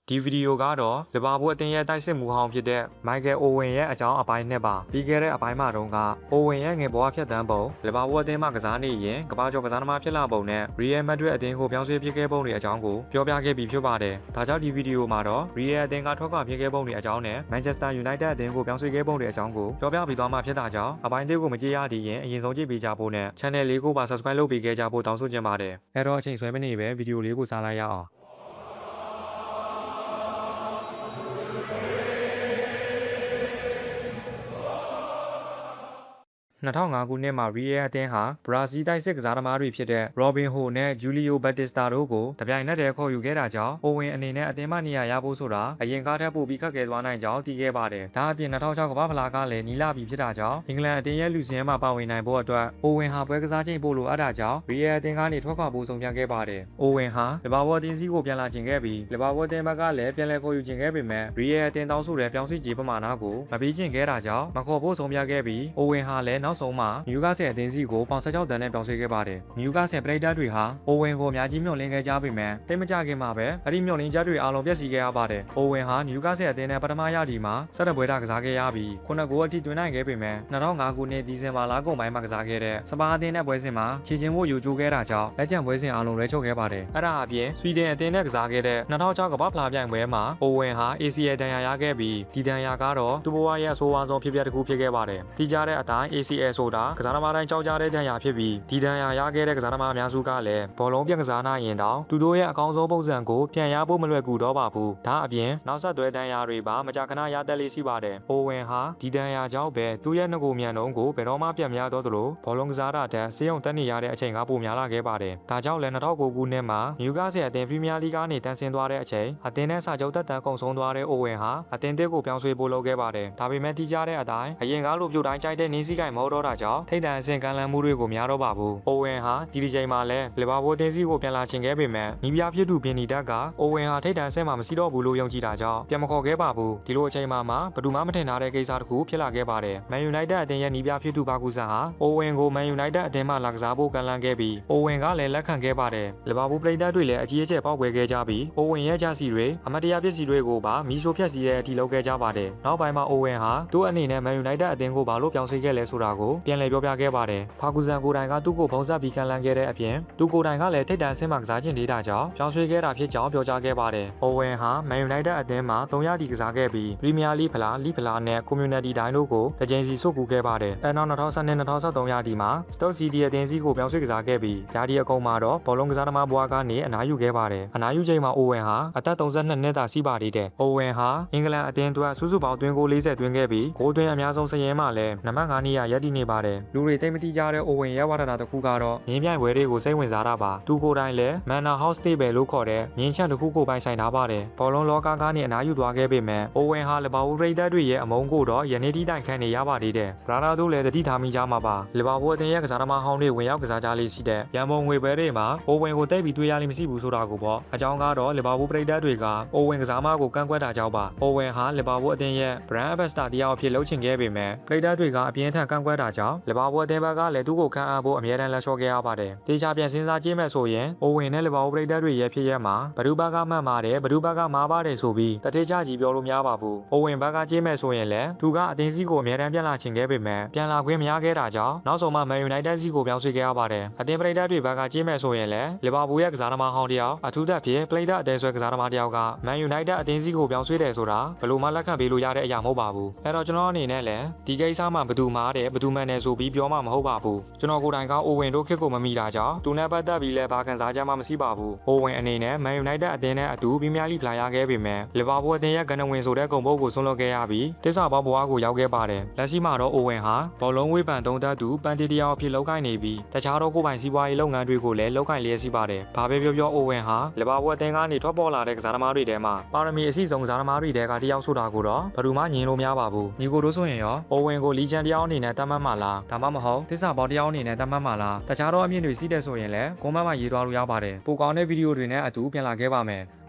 ဒီဗီဒီယိုကတော့လီဗာပူးအသင်းရဲ့တိုက်စစ်မှုဟောင်းဖြစ်တဲ့မိုက်ကယ်အိုဝင်ရဲ့အကြောင်းအပိုင်းနှစ်ပါပြီးခဲ့တဲ့အပိုင်းမှာတုန်းကအိုဝင်ရဲ့ငယ်ဘဝဖြတ်သန်းပုံလီဗာပူးအသင်းမှာကစားနေရင်ကမ္ဘာကျော်ကစားသမားဖြစ်လာပုံနဲ့ရီယယ်မက်ဒရစ်အသင်းကိုပြောင်းရွှေ့ဖြစ်ခဲ့ပုံတွေအကြောင်းကိုပြောပြခဲ့ပြီးဖြစ်ပါတယ်။ဒါကြောင့်ဒီဗီဒီယိုမှာတော့ရီယယ်အသင်းကထွက်ခွာဖြစ်ခဲ့ပုံတွေအကြောင်းနဲ့မန်ချက်စတာယူနိုက်တက်အသင်းကိုပြောင်းရွှေ့ခဲ့ပုံတွေအကြောင်းကိုပြောပြပြီးသွားမှာဖြစ်တာကြောင့်အပိုင်းလေးကိုမကြည့်ရသေးရင်အရင်ဆုံးကြည့်ပေးကြဖို့နဲ့ channel လေးကိုပါ subscribe လုပ်ပေးခဲ့ကြဖို့တောင်းဆိုချင်ပါတယ်။အဲ့တော့အချိန်ဆွဲမနေပဲဗီဒီယိုလေးကိုစလိုက်ရအောင်2005ခုနှစ်မှာရီယယ်အသင်းဟာဘရာဇီးတိုက်စစ်ကစားသမားတွေဖြစ်တဲ့ရောဘင်ဟိုနဲ့ဂျူလီယိုဘတ်တစ်စတာတို့ကိုတပြိုင်နက်တည်းခေါ်ယူခဲ့တာကြောင့်အိုဝင်အနေနဲ့အသင်းမှနေရာရဖို့ဆိုတာအရင်ကားထက်ပိုပြီးခက်ခဲသွားနိုင်ကြောင်းသိခဲ့ပါတယ်။ဒါအပြင်2006ကမ္ဘာ့ဖလားကလည်းနီးလာပြီဖြစ်တာကြောင့်အင်္ဂလန်အသင်းရဲ့လူစင်းမှာပါဝင်နိုင်ဖို့အတွက်အိုဝင်ဟာပွဲကစားချိန်ပိုလိုအပ်တာကြောင့်ရီယယ်အသင်းကနေထွက်ခွာဖို့ဆုံးဖြတ်ခဲ့ပါတယ်။အိုဝင်ဟာလီဗာပူးအသင်းစီကိုပြန်လာခြင်းခဲ့ပြီးလီဗာပူးအသင်းဘက်ကလည်းပြန်လည်ခေါ်ယူခြင်းခဲ့ပေမဲ့ရီယယ်အသင်းတောင်းဆိုတဲ့ပြောင်းရွှေ့ခြင်းပမာဏကိုမပေးခြင်းခဲ့တာကြောင့်မခေါ်ဖို့ဆုံးဖြတ်ခဲ့ပြီးအိုဝင်ဟာလည်းနောက်ဆုံးမှာနယူကာဆယ်အသင်းစီကိုပေါင်16တန်းနဲ့ပြောင်းရွှေ့ခဲ့ပါတယ်။နယူကာဆယ်ပရိသတ်တွေဟာအိုဝင်ကိုအများကြီးမျှော်လင့်ခဲ့ကြပေမဲ့တိတ်မကြခင်မှာပဲအဲ့ဒီမျှော်လင့်ချက်တွေအားလုံးပျက်စီးခဲ့ရပါတယ်။အိုဝင်ဟာနယူကာဆယ်အသင်းနဲ့ပထမရာသီမှာ17ပွဲတာကစားခဲ့ရပြီး9ဂိုးအထိသွင်းနိုင်ခဲ့ပေမဲ့2005ခုနှစ်ဒီဇင်ဘာလကုန်ပိုင်းမှာကစားခဲ့တဲ့စပါးအသင်းနဲ့ပွဲစဉ်မှာခြေချင်းဖို့ယူကျိုးခဲ့တာကြောင့်လက်ကျန်ပွဲစဉ်အားလုံးလွဲချုပ်ခဲ့ပါတယ်။အဲ့ဒါအပြင်ဆွီဒင်အသင်းနဲ့ကစားခဲ့တဲ့2006ကမ္ဘာ့ဖလားပြိုင်ပွဲမှာအိုဝင်ဟာ ACL ဒဏ်ရာရခဲ့ပြီးဒီဒဏ်ရာကတော့သူ့ဘဝရဲ့အဆိုးဝါးဆုံးဖြစ်ပျက်တစ်ခုဖြစ်ခဲ့ပါတယ်။တိကျတဲ့အတိုင်း ACL ဆိုတာကစားသမားတိုင်းကြောက်ကြတဲ့ဒဏ်ရာဖြစ်ပြီးဒီဒဏ်ရာရခဲ့တဲ့ကစားသမားအများစုကလည်းဘောလုံးပြန်ကစားနိုင်ရင်တောင်သူတို့ရဲ့အကောင်းဆုံးပုံစံကိုပြန်ရဖို့မလွယ်ကူတော့ပါဘူး။ဒါအပြင်နောက်ဆက်တွဲဒဏ်ရာတွေပါမကြာခဏရတတ်လေးရှိပါတယ်။အိုဝင်ဟာဒီဒဏ်ရာကြောင့်ပဲသူ့ရဲ့ငကိုမြန်လုံးကိုဘယ်တော့မှပြန်မရတော့သလိုဘောလုံးကစားတာတက်ဆေးရုံတက်နေရတဲ့အချိန်ကပိုများလာခဲ့ပါတယ်။ဒါကြောင့်လည်း2009ခုနှစ်မှာနယူကာဆယ်အသင်းပရီးမီးယားလိဂ်ကနေတန်းဆင်းသွားတဲ့အချိန်အသင်းနဲ့စာချုပ်သက်တမ်းကုန်ဆုံးသွားတဲ့အိုဝင်ဟာအသင်းတစ်ကိုပြောင်းရွှေ့ဖို့လုပ်ခဲ့ပါတယ်။ဒါပေမဲ့တိကျတဲ့အတိုင်းအရင်ကလိုပြိုတိုင်းကြိုက်တဲ့နင်းစည်းကိုင်မဟုတ်တော့တာကြောင့်ထိတ်တန့်အဆင့်ကမ်းလှမ်းမှုတွေကိုများတော့ပါဘူး။အိုဝင်ဟာဒီချိန်မှာလည်းလီဗာပူးအသင်းစီကိုပြန်လာချင်ခဲ့ပေမဲ့နီးပြဖြစ်သူဘင်နီတက်ကအိုဝင်ဟာထိတ်တန့်အဆင့်မှာမရှိတော့ဘူးလို့ယုံကြည်တာကြောင့်ပြန်မခေါ်ခဲ့ပါဘူး။ဒီလိုအချိန်မှာဘယ်သူမှမထင်ထားတဲ့ကိစ္စတစ်ခုဖြစ်လာခဲ့ပါတယ်။မန်ယူနိုက်တက်အသင်းရဲ့နီးပြဖြစ်သူဘာကူဆန်ဟာအိုဝင်ကိုမန်ယူနိုက်တက်အသင်းမှလာကစားဖို့ကမ်းလှမ်းခဲ့ပြီးအိုဝင်ကလည်းလက်ခံခဲ့ပါတယ်။လီဗာပူးပရိသတ်တွေလည်းအကြီးအကျယ်ပေါက်ကွဲခဲ့ကြပြီးအိုဝင်ရဲ့ဂျာစီတွေအမတ်တရားပစ္စည်းတွေကိုပါမီးရှို့ဖျက်ဆီးတဲ့အထိလုပ်ခဲ့ကြပါတယ်။နောက်ပိုင်းမှာအိုဝင်ဟာသူ့အနေနဲ့မန်ယူနိုက်တက်အသင်းကိုဘာလို့ပြောင်းရွှေ့ခဲ့လဲဆိုတာကိုပြန်လည်ပြောပြခဲ့ပါတယ်။ဘာကူဆန်ကိုယ်တိုင်ကသူ့ကိုဖုံးဆက်ပြီးကမ်းလှမ်းခဲ့တဲ့အပြင်သူကိုယ်တိုင်ကလည်းထိတ်တန့်အဆင့်မှာကစားခြင်းနေတာကြောင့်ပြောင်းရွှေ့ခဲ့တာဖြစ်ကြောင်းပြောကြားခဲ့ပါတယ်။အိုဝင်ဟာမန်ယူနိုက်တက်အသင်းမှာ3ရာသီကစားခဲ့ပြီးပရီးမီးယားလိဂ်ဖလားနဲ့ကွန်မြူနတီတိုင်းတို့ကိုတစ်ကြိမ်စီဆုတ်ကူခဲ့ပါတယ်။အဲနောက်2012-2013ရာသီမှာစတုတ်စီတီအသင်းစီကိုပြောင်းရွှေ့ကစားခဲ့ပြီးရာသီအကုန်မှာတော့ဘောလုံးကစားသမားဘွားကနေအနားယူခဲ့ပါတယ်။အနားယူချိန်မှာအိုဝင်ဟာအသက်32နှစ်သာရှိပါသေးတယ်။အိုဝင်ဟာအင်္ဂလန်အသင်းအတွက်စုစုပေါင်းသွင်းဂိုး40သွင်းခဲ့ပြီးဂိုးသွင်းအများဆုံးစရင်မှာလည်းနံပါတ်5နေရာရပ်တည်နေပါတယ်။လူတွေတိတ်မတိကြတဲ့အိုဝင်ရဲ့ဝါဒနာတစ်ခုကတော့မြင်းပြိုင်ပွဲတွေကိုစိတ်ဝင်စားတာပါ။သူကိုယ်တိုင်လည်းမန်နာဟောက်စ်တေးပဲလို့ခေါ်တဲ့မြင်းချက်တစ်ခုကိုပိုင်ဆိုင်ထားပါတယ်။ဘောလုံးလောကကနေအနားယူသွားခဲ့ပေမဲ့အိုဝင်ဟာလီဗာပူးပရိသတ်တွေရဲ့အမုန်းကိုတော့ယနေ့ထိတိုင်ခံနေရပါသေးတယ်။ဘရာနာတို့လည်းတတိထားမိကြမှာပါ။လီဗာပူးအသင်းရဲ့ကစားသမားဟောင်းတွေဝင်ရောက်ကစားကြလေးရှိတဲ့ရန်ပုံငွေပွဲတွေမှာအိုဝင်ကိုတိတ်ပြီးတွေ့ရလိမ့်မရှိဘူးဆိုတာကိုပေါ့။အကြောင်းကတော့လီဗာပူးပရိသတ်တွေကအိုဝင်ကစားမကိုကန့်ကွက်တာကြောင့်ပါ။အိုဝင်ဟာလီဗာပူးအသင်းရဲ့ brand ambassador တယောက်အဖြစ်လုပ်ချင်ခဲ့ပေမဲ့ပရိသတ်တွေကအပြင်းထန်ကန့်ကွက်တာကြောင့်လီဗာပူးအသင်းဘက်ကလည်းသူ့ကိုခန့်အပ်ဖို့အမြဲတမ်းလက်လျှော့ခဲ့ရပါတယ်။တေချာပြန်စဉ်းစားကြည့်မဲ့ဆိုရင်အိုဝင်နဲ့လီဗာပူးပရိသတ်တွေရဲ့ဖြစ်ရပ်မှာဘဒူဘက်ကမှန်ပါတယ်ဘဒူဘက်ကမားပါတယ်ဆိုပြီးတတိကျကြီးပြောလို့မရပါဘူး။အိုဝင်ဘက်ကကြည့်မဲ့ဆိုရင်လည်းသူကအသင်းစီကိုအမြဲတမ်းပြန်လာချင်ခဲ့ပေမဲ့ပြန်လာခွင့်မရခဲ့တာကြောင့်နောက်ဆုံးမှမန်ယူနိုက်တက်စီကိုပြောင်းရွှေ့ခဲ့ရပါတယ်။အသင်းပရိသတ်တွေဘက်ကကြည့်မဲ့ဆိုရင်လည်းလီဗာပူးရဲ့ကစားသမားဟောင်းတယောက်အထူးသဖြင့်ပရိသတ်အသင်းဆွဲကစားသမားတယောက်ကမန်ယူနိုက်တက်အသင်းစီကိုပြောင်းရွှေ့တယ်ဆိုတာဘယ်လိုမှလက်ခံပေးလို့ရတဲ့အရာမဟုတ်ပါဘူး။အဲ့တော့ကျွန်တော်အနေနဲ့လည်းဒီကိစ္စမှာဘသူမားတယ်ဘသူမှန်တယ်ဆိုပြီးပြောမှမဟုတ်ပါဘူး။ကျွန်တော်ကိုယ်တိုင်ကအိုဝင်တို့ခစ်ကိုမမိတာကြောင့်သူနဲ့ပတ်သက်ပြီးလည်းဘာခံစားချက်မှမရှိပါဘူး။အိုဝင်အနေနဲ့မန်ယူနိုက်တက်အသင်းနဲ့အတူပရီးမီးယားလိဂ်ဖလားရခဲ့ပေမဲ့လီဗာပူးအသင်းရဲ့ကဏ္ဍဝင်ဆိုတဲ့ဂုဏ်ပုဒ်ကိုဆွန့်လွတ်ခဲ့ရပြီးတစ္ဆာပေါဘွားကိုရောက်ခဲ့ပါတယ်။လက်ရှိမှာတော့အိုဝင်ဟာဘောလုံးဝေးပန်သုံးသပ်သူပန်တီတယောက်အဖြစ်လုပ်ကိုင်နေပြီးတခြားသောကိုယ်ပိုင်စီးပွားရေးလုပ်ငန်းတွေကိုလည်းလုပ်ကိုင်လျက်ရှိပါတယ်။ဘာပဲပြောပြောအိုဝင်ဟာလီဗာပူးအသင်းကနေထွက်ပေါ်လာတဲ့ကစားသမားတွေထဲမှာပါရမီအစီဆုံးကစားသမားတွေထဲကတယောက်ဆိုတာကိုတော့ဘယ်သူမှညင်လို့မရပါဘူး။ညီကိုတို့ဆိုရင်ရောအိုဝင်ကိုလီဂျန်တယောက်အနေနဲ့တတ်မှတ်မှလားဒါမှမဟုတ်တစ္ဆာပေါတယောက်အနေနဲ့တတ်မှတ်မှလားတခြားသောအမြင့်တွေစီးတဲ့ဆိုရင်လည်းကွန်မန့်မှာရေးသွားလို့ရပါတယ်။ပိုကောင်းတဲ့ဗီဒီယိုတွေနဲ့အတူပြန်လာခဲ့ပါမယ်။